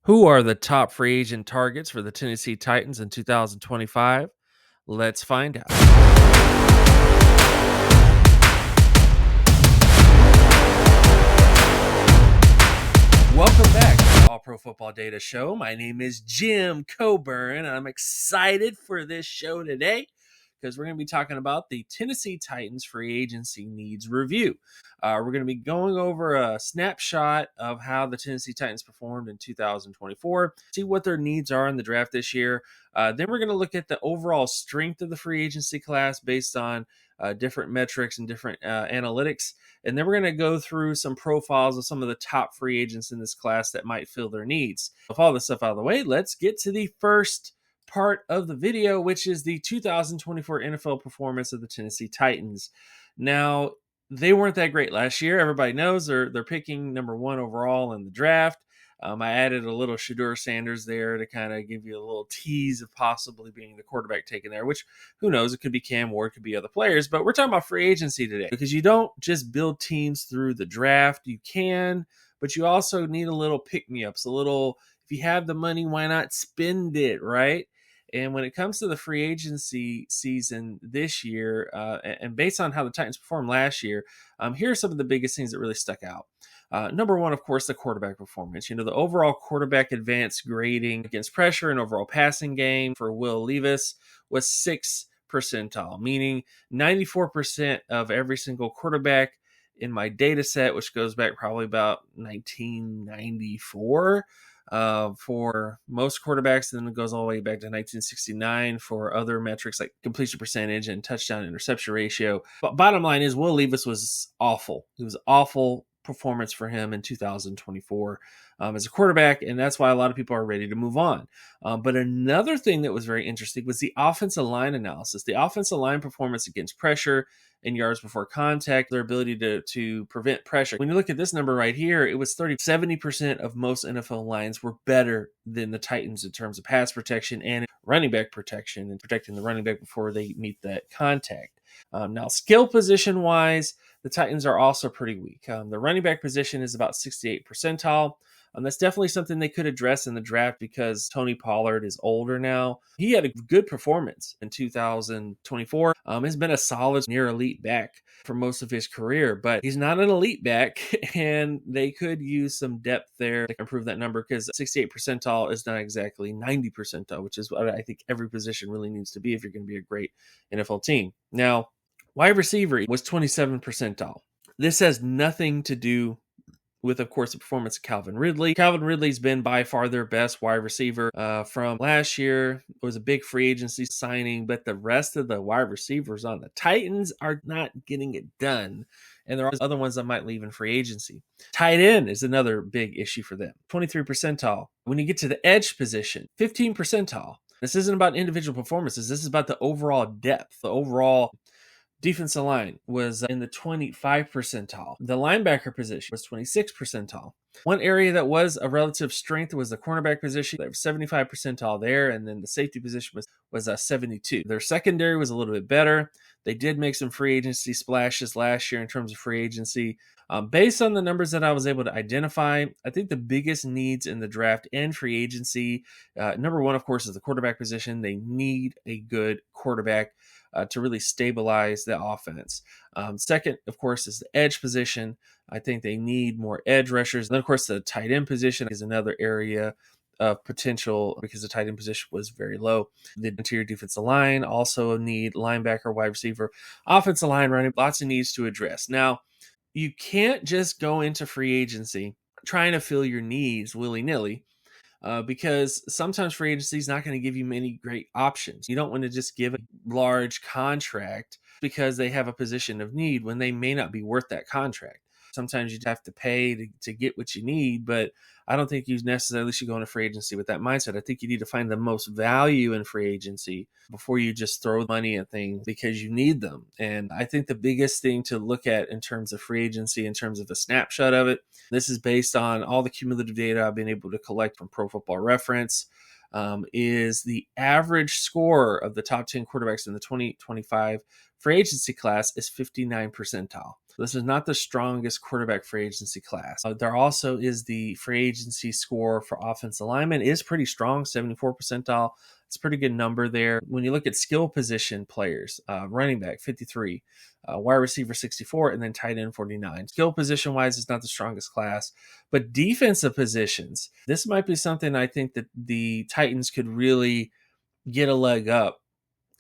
Who are the top free agent targets for the Tennessee Titans in 2025? Let's find out. Welcome back to the All Pro Football Data Show. My name is Jim Cobern, and I'm excited for this show today because we're going to be talking about the Tennessee Titans free agency needs review. We're going to be going over a snapshot of how the Tennessee Titans performed in 2024, see what their needs are in the draft this year. Then we're going to look at the overall strength of the free agency class based on different metrics and different analytics. And then we're going to go through some profiles of some of the top free agents in this class that might fill their needs. With all this stuff out of the way, let's get to the first part of the video, which is the 2024 NFL performance of the Tennessee Titans. Now, they weren't that great last year. Everybody knows they're picking number one overall in the draft. I added a little Shedeur Sanders there to kind of give you a little tease of possibly being the quarterback taken there, which who knows, it could be Cam Ward, it could be other players, but we're talking about free agency today because you don't just build teams through the draft. You can, but you also need a little pick-me-ups, a little, if you have the money, why not spend it, right? And when it comes to the free agency season this year, and based on how the Titans performed last year, here are some of the biggest things that really stuck out. Number one, of course, the quarterback performance. The overall quarterback advanced grading against pressure and overall passing game for Will Levis was 6th percentile, meaning 94% of every single quarterback in my data set, which goes back probably about 1994 for most quarterbacks, and then it goes all the way back to 1969 for other metrics like completion percentage and touchdown interception ratio. But bottom line is Will Levis was awful. It was awful performance for him in 2024 as a quarterback, and that's why a lot of people are ready to move on. But another thing that was very interesting was the offensive line analysis. The offensive line performance against pressure and yards before contact, their ability to prevent pressure. When you look at this number right here, it was 70% of most NFL lines were better than the Titans in terms of pass protection and running back protection and protecting the running back before they meet that contact. Now, skill position wise, the Titans are also pretty weak. The running back position is about 68th percentile. That's definitely something they could address in the draft because Tony Pollard is older now. He had a good performance in 2024. He's been a solid near elite back for most of his career, but he's not an elite back, and they could use some depth there to improve that number because 68th percentile is not exactly 90 percentile, which is what I think every position really needs to be if you're going to be a great NFL team. Now, wide receiver was 27th percentile. This has nothing to do with, of course, the performance of Calvin Ridley. Calvin Ridley's been by far their best wide receiver from last year. It was a big free agency signing, but the rest of the wide receivers on the Titans are not getting it done. And there are other ones that might leave in free agency. Tight end is another big issue for them. 23 percentile. When you get to the edge position, 15 percentile. This isn't about individual performances. This is about the overall depth, the overall defensive line was in the 25 percentile. The linebacker position was 26 percentile. One area that was a relative strength was the cornerback position. They were 75 percentile there, and then the safety position was 72. Their secondary was a little bit better. They did make some free agency splashes last year in terms of free agency. Based on the numbers that I was able to identify, I think the biggest needs in the draft and free agency, number one, of course, is the quarterback position. They need a good quarterback to really stabilize the offense. Second, of course, is the edge position. I think they need more edge rushers. And then, of course, the tight end position is another area of potential because the tight end position was very low. The interior defensive line also need linebacker, wide receiver, offensive line running, lots of needs to address. Now, you can't just go into free agency trying to fill your needs willy-nilly. Because sometimes free agency is not going to give you many great options. You don't want to just give a large contract because they have a position of need when they may not be worth that contract. Sometimes you have to pay to get what you need, but I don't think you necessarily should go into free agency with that mindset. I think you need to find the most value in free agency before you just throw money at things because you need them. And I think the biggest thing to look at in terms of free agency, in terms of a snapshot of it, this is based on all the cumulative data I've been able to collect from Pro Football Reference. is the average score of the top 10 quarterbacks in the 2025 free agency class is 59 percentile. This is not the strongest quarterback free agency class. There also is the free agency score for offensive linemen is pretty strong, 74 percentile. It's a pretty good number there. When you look at skill position players, running back 53, wide receiver 64, and then tight end 49. Skill position wise, it's not the strongest class, but defensive positions, this might be something I think that the Titans could really get a leg up,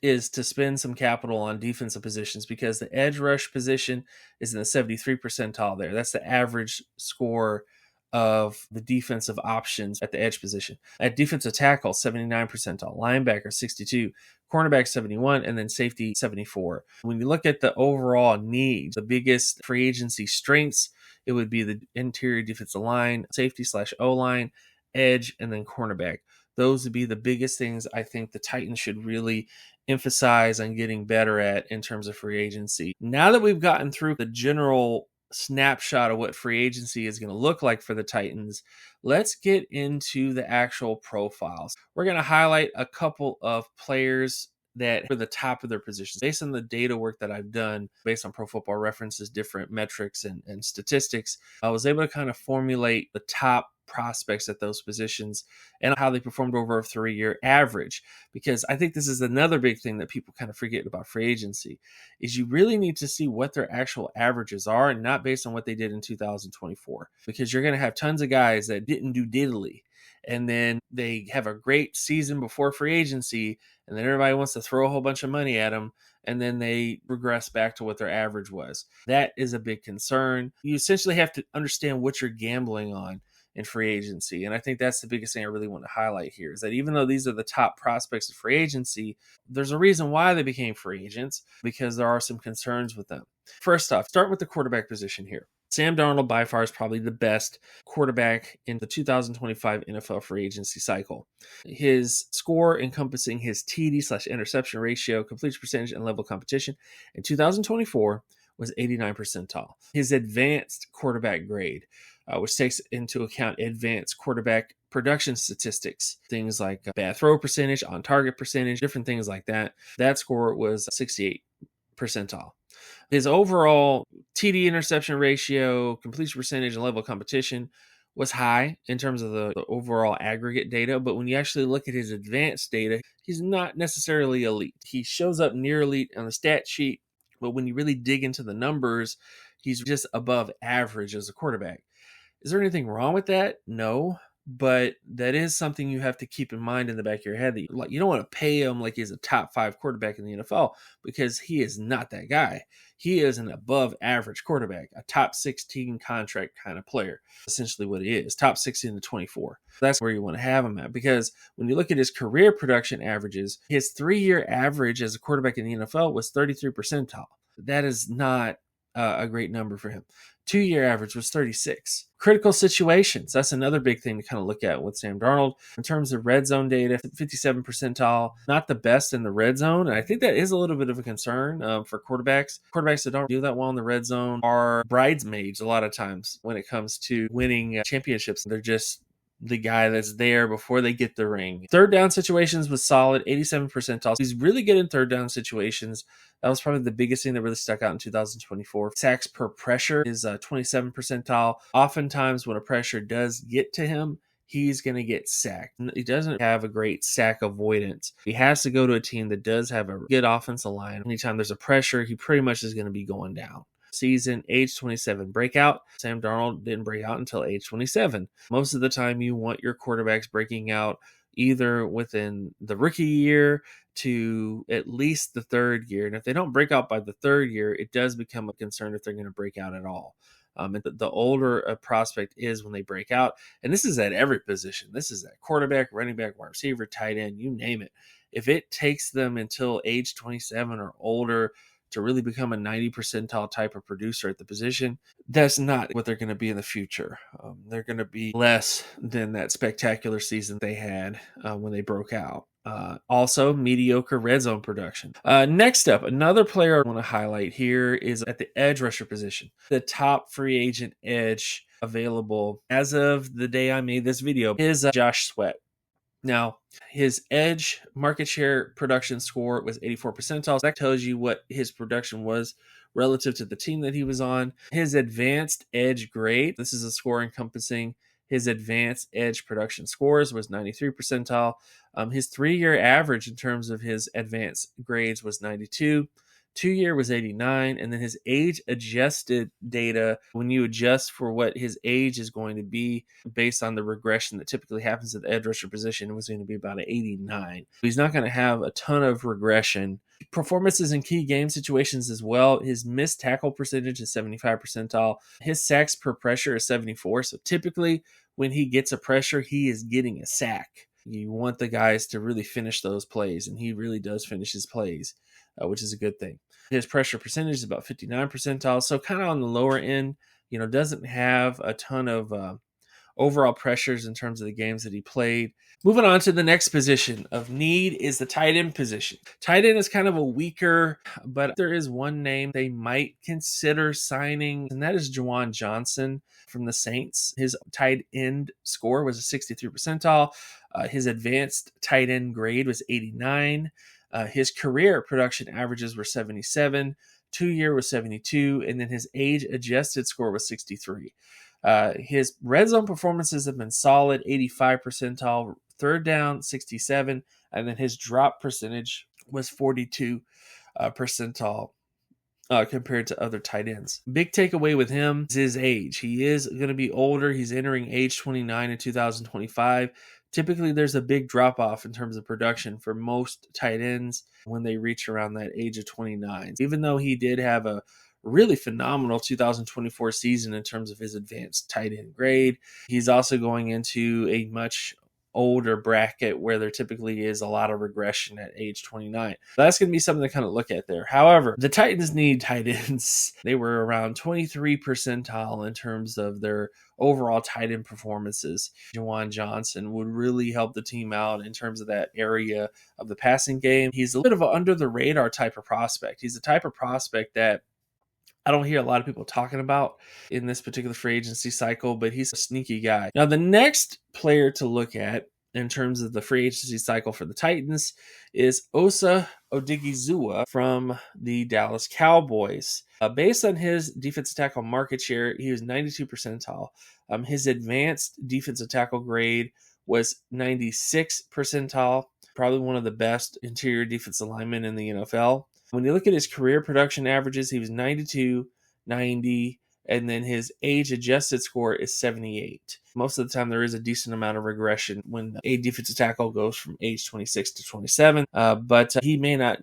is to spend some capital on defensive positions, because the edge rush position is in the 73 percentile there. That's the average score of the defensive options at the edge position. At defensive tackle, 79 percentile, linebacker, 62, cornerback, 71, and then safety, 74. When you look at the overall needs, the biggest free agency strengths, it would be the interior defensive line, safety / O-line, edge, and then cornerback. Those would be the biggest things I think the Titans should really emphasize on getting better at in terms of free agency. Now that we've gotten through the general snapshot of what free agency is going to look like for the Titans, let's get into the actual profiles. We're going to highlight a couple of players that are the top of their positions. Based on the data work that I've done, based on Pro Football Reference's different metrics and statistics, I was able to kind of formulate the top prospects at those positions and how they performed over a 3-year average. Because I think this is another big thing that people kind of forget about free agency, is you really need to see what their actual averages are and not based on what they did in 2024. Because you're going to have tons of guys that didn't do diddly, and then they have a great season before free agency, and then everybody wants to throw a whole bunch of money at them, and then they regress back to what their average was. That is a big concern. You essentially have to understand what you're gambling on in free agency. And I think that's the biggest thing I really want to highlight here, is that even though these are the top prospects of free agency, there's a reason why they became free agents, because there are some concerns with them. First off, start with the quarterback position here. Sam Darnold by far is probably the best quarterback in the 2025 NFL free agency cycle. His score encompassing his TD/interception ratio, completion percentage, and level of competition in 2024 was 89 percentile. His advanced quarterback grade, which takes into account advanced quarterback production statistics, things like bad throw percentage, on target percentage, different things like that. That score was 68 percentile. His overall TD interception ratio, completion percentage, and level of competition was high in terms of the overall aggregate data. But when you actually look at his advanced data, he's not necessarily elite. He shows up near elite on the stat sheet, but when you really dig into the numbers, he's just above average as a quarterback. Is there anything wrong with that? No. But that is something you have to keep in mind in the back of your head, that you don't want to pay him like he's a top 5 quarterback in the NFL, because he is not that guy. He is an above average quarterback, a top 16 contract kind of player, essentially what he is, top 16 to 24. That's where you want to have him at, because when you look at his career production averages, his 3-year average as a quarterback in the NFL was 33 percentile. That is not a great number for him. 2-year average was 36. Critical situations, that's another big thing to kind of look at with Sam Darnold. In terms of red zone data, 57 percentile, not the best in the red zone. And I think that is a little bit of a concern for quarterbacks. Quarterbacks that don't do that well in the red zone are bridesmaids a lot of times when it comes to winning championships. They're just the guy that's there before they get the ring. Third down situations was solid, 87 percentile. He's really good in third down situations. That was probably the biggest thing that really stuck out in 2024. Sacks per pressure is 27 percentile. Oftentimes when a pressure does get to him, he's going to get sacked. He doesn't have a great sack avoidance. He has to go to a team that does have a good offensive line. Anytime there's a pressure, he pretty much is going to be going down. Season, age 27 breakout. Sam Darnold didn't break out until age 27. Most of the time you want your quarterbacks breaking out either within the rookie year to at least the 3rd year. And if they don't break out by the 3rd year, it does become a concern if they're going to break out at all. And the older a prospect is when they break out, and this is at every position. This is at quarterback, running back, wide receiver, tight end, you name it. If it takes them until age 27 or older to really become a 90 percentile type of producer at the position, that's not what they're going to be in the future. They're going to be less than that spectacular season they had when they broke out. Also, mediocre red zone production. Next up, another player I want to highlight here is at the edge rusher position. The top free agent edge available as of the day I made this video is Josh Sweat. Now, his edge market share production score was 84 percentile. That tells you what his production was relative to the team that he was on. His advanced edge grade, this is a score encompassing his advanced edge production scores, was 93 percentile. His 3-year average in terms of his advanced grades was 92. 2-year was 89, and then his age adjusted data, when you adjust for what his age is going to be based on the regression that typically happens at the edge rusher position, was going to be about an 89. He's not going to have a ton of regression. Performances in key game situations as well. His missed tackle percentage is 75 percentile. His sacks per pressure is 74. So typically when he gets a pressure, he is getting a sack. You want the guys to really finish those plays, and he really does finish his plays, which is a good thing. His pressure percentage is about 59 percentile, so kind of on the lower end. Doesn't have a ton of overall pressures in terms of the games that he played. Moving on to the next position of need is the tight end position. Tight end is kind of a weaker, but there is one name they might consider signing, and that is Juwan Johnson from the Saints. His tight end score was a 63 percentile. His advanced tight end grade was 89. His career production averages were 77. 2-year was 72, and then his age adjusted score was 63. His red zone performances have been solid, 85 percentile, third down, 67, and then his drop percentage was 42 percentile compared to other tight ends. Big takeaway with him is his age. He is going to be older. He's entering age 29 in 2025. Typically, there's a big drop-off in terms of production for most tight ends when they reach around that age of 29. Even though he did have a really phenomenal 2024 season in terms of his advanced tight end grade, he's also going into a much older bracket where there typically is a lot of regression at age 29. That's going to be something to kind of look at there. However, the Titans need tight ends. They were around 23 percentile in terms of their overall tight end performances. Juwan Johnson would really help the team out in terms of that area of the passing game. He's a bit of an under the radar type of prospect. He's the type of prospect that I don't hear a lot of people talking about in this particular free agency cycle, but he's a sneaky guy. Now, the next player to look at in terms of the free agency cycle for the Titans is Osa Odigizua from the Dallas Cowboys. Based on his defensive tackle market share, he was 92 percentile. His advanced defensive tackle grade was 96 percentile, probably one of the best interior defensive linemen in the NFL. When you look at his career production averages, he was 92, 90, and then his age adjusted score is 78. Most of the time, there is a decent amount of regression when a defensive tackle goes from age 26 to 27, but he may not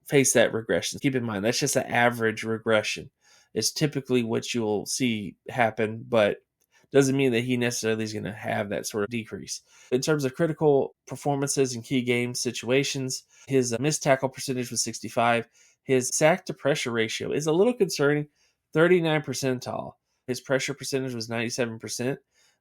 face that regression. Keep in mind, that's just an average regression. It's typically what you'll see happen, but doesn't mean that he necessarily is going to have that sort of decrease. In terms of critical performances in key game situations, his missed tackle percentage was 65. His sack to pressure ratio is a little concerning, 39 percentile. His pressure percentage was 97%,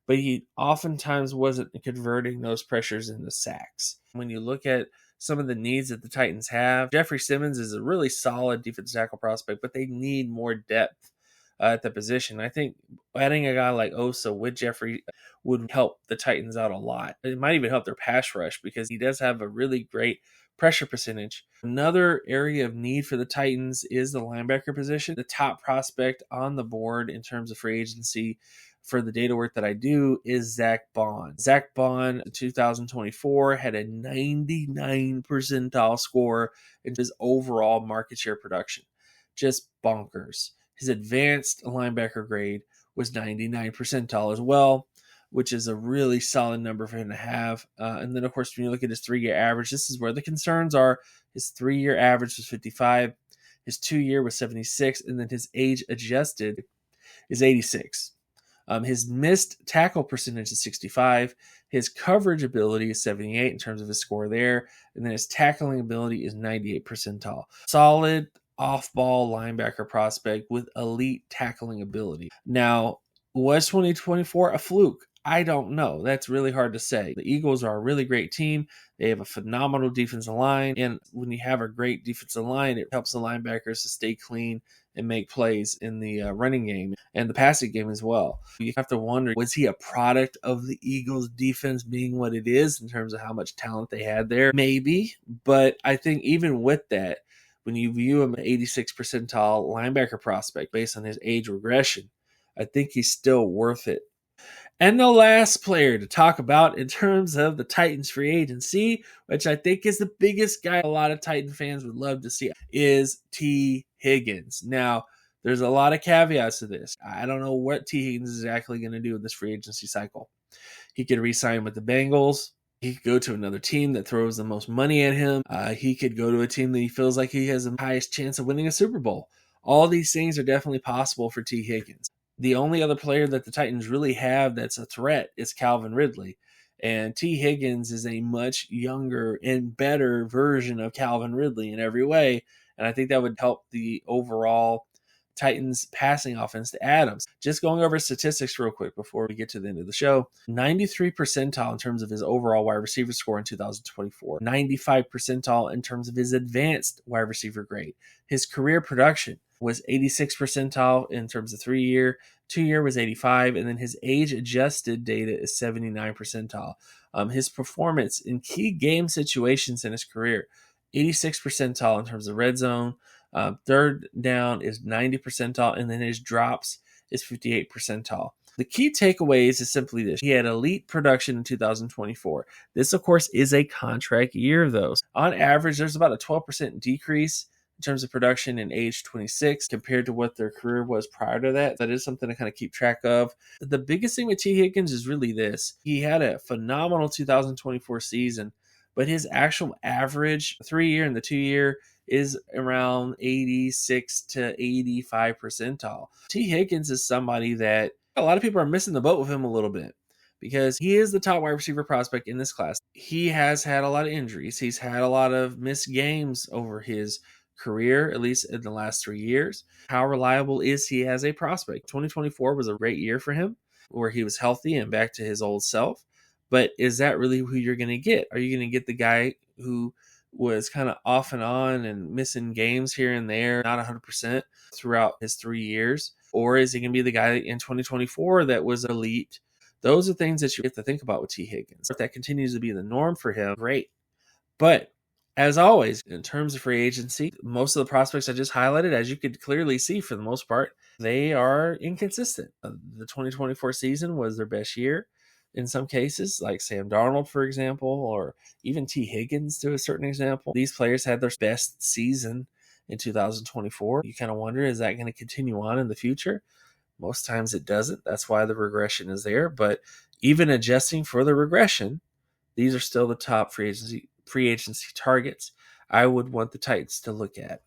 but he oftentimes wasn't converting those pressures into sacks. When you look at some of the needs that the Titans have, Jeffrey Simmons is a really solid defensive tackle prospect, but they need more depth at the position. I think adding a guy like Osa with Jeffrey would help the Titans out a lot. It might even help their pass rush because he does have a really great pressure percentage. Another area of need for the Titans is the linebacker position. The top prospect on the board in terms of free agency for the data work that I do is Zach Bond. Zach Bond in 2024 had a 99 percentile score in his overall market share production. Just bonkers. His advanced linebacker grade was 99 percentile as well, which is a really solid number for him to have. And then, of course, when you look at his 3-year average, this is where the concerns are. His 3-year average was 55. His 2-year was 76. And then his age adjusted is 86. His missed tackle percentage is 65. His coverage ability is 78 in terms of his score there. And then his tackling ability is 98 percentile. Solid off-ball linebacker prospect with elite tackling ability. Now, was 2024 a fluke? I don't know. That's really hard to say. The Eagles are a really great team. They have a phenomenal defensive line. And when you have a great defensive line, it helps the linebackers to stay clean and make plays in the running game and the passing game as well. You have to wonder, was he a product of the Eagles defense being what it is in terms of how much talent they had there? Maybe, but I think even with that, when you view him an 86th percentile linebacker prospect based on his age regression, I think he's still worth it. And the last player to talk about in terms of the Titans free agency, which I think is the biggest guy a lot of Titan fans would love to see, is T. Higgins. Now, there's a lot of caveats to this. I don't know what T. Higgins is exactly going to do in this free agency cycle. He could re-sign with the Bengals. He could go to another team that throws the most money at him. He could go to a team that he feels like he has the highest chance of winning a Super Bowl. All these things are definitely possible for T. Higgins. The only other player that the Titans really have that's a threat is Calvin Ridley. And T. Higgins is a much younger and better version of Calvin Ridley in every way. And I think that would help the overall Titans passing offense to Adams. Just going over statistics real quick before we get to the end of the show. 93 percentile in terms of his overall wide receiver score in 2024. 95 percentile in terms of his advanced wide receiver grade. His career production was 86 percentile in terms of 3-year. 2-year was 85, and then his age-adjusted data is 79 percentile. His performance in key game situations in his career, 86 percentile in terms of red zone. Third down is 90 percentile, and then his drops is 58 percentile. The key takeaways is simply this. He had elite production in 2024. This, of course, is a contract year, though. On average, there's about a 12% decrease in terms of production in age 26 compared to what their career was prior to that. That is something to kind of keep track of. The biggest thing with T. Higgins is really this. He had a phenomenal 2024 season, but his actual average 3-year and the 2-year is around 86 to 85 percentile. T. Higgins is somebody that a lot of people are missing the boat with him a little bit because he is the top wide receiver prospect in this class. He has had a lot of injuries. He's had a lot of missed games over his career, at least in the last 3 years. How reliable is he as a prospect? 2024 was a great year for him where he was healthy and back to his old self. But is that really who you're going to get? Are you going to get the guy who was kind of off and on and missing games here and there, not 100% throughout his 3 years? Or is he going to be the guy in 2024 that was elite? Those are things that you have to think about with T. Higgins. If that continues to be the norm for him, great. But as always, in terms of free agency, most of the prospects I just highlighted, as you could clearly see for the most part, they are inconsistent. The 2024 season was their best year in some cases, like Sam Darnold, for example, or even T. Higgins to a certain example. These players had their best season in 2024. You kind of wonder, is that going to continue on in the future? Most times it doesn't. That's why the regression is there. But even adjusting for the regression, these are still the top free agency targets I would want the Titans to look at.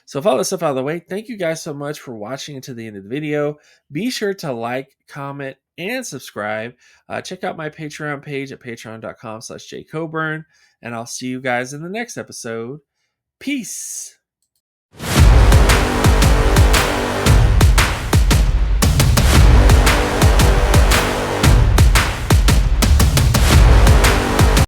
So with all this stuff out of the way, thank you guys so much for watching until the end of the video. Be sure to like, comment, and subscribe. Check out my Patreon page at patreon.com/jcoburn, and I'll see you guys in the next episode. Peace.